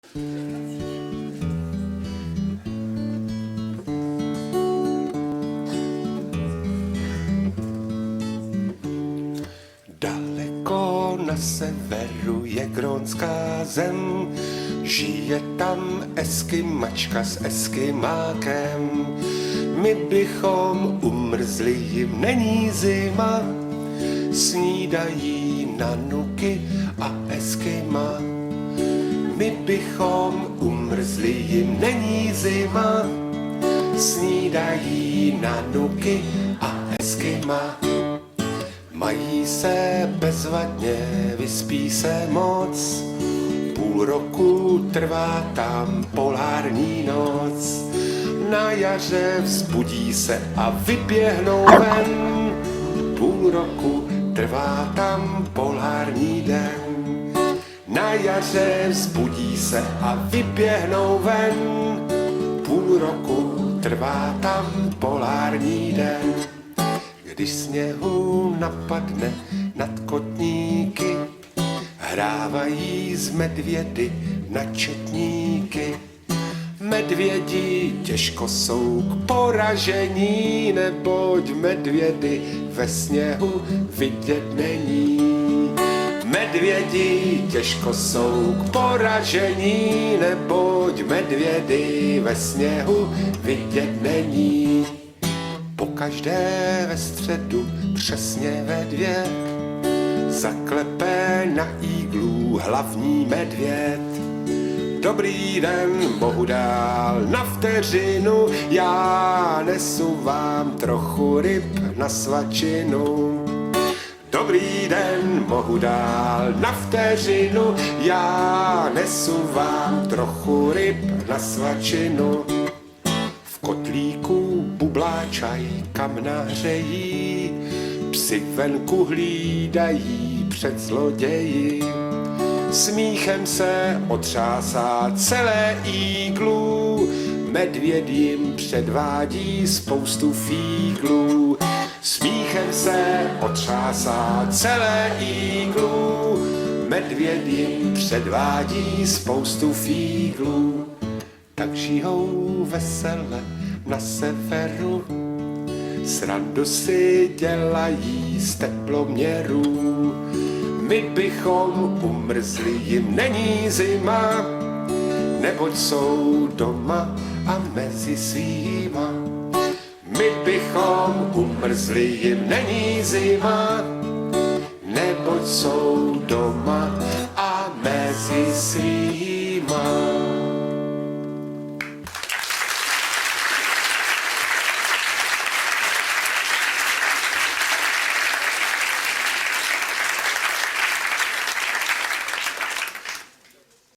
Daleko na severu je grónská zem, žije tam eskimačka s eskimákem. My bychom umrzli, jim není zima, snídají nanuky a eskima. My bychom umrzli, jim není zima, snídají nanuky a eskima. Mají se bezvadně, vyspí se moc, půl roku trvá tam polární noc. Na jaře vzbudí se a vyběhnou ven, půl roku trvá tam polární den. Na jaře vzbudí se a vyběhnou ven, půl roku trvá tam polární den. Když sněhu napadne nad kotníky, hrávají z medvědy na četníky. Medvědi těžko jsou k poražení, neboť medvědy ve sněhu vidět není. Medvědi těžko jsou k poražení, neboť medvědy ve sněhu vidět není. Pokaždé ve středu přesně ve 2 zaklepe na iglu hlavní medvěd. Dobrý den, mohu dál na vteřinu, já nesu vám trochu ryb na svačinu. Dobrý den, mohu dál na vteřinu, já nesu vám trochu ryb na svačinu. V kotlíku bubláčaj kam nahřejí, psi venku hlídají před zloději. Smíchem se otřásá celé iglu, medvěd jim předvádí spoustu fíglů. Smíchem se otřásá celé iglu, medvěd jim předvádí spoustu fíglů. Tak žijou vesele na severu, srandu si dělají z teploměrů. My bychom umrzli, jim není zima, neboť jsou doma a mezi svýma. My bychom umrzli, jim není zima, neboť jsou doma a mezi svýma.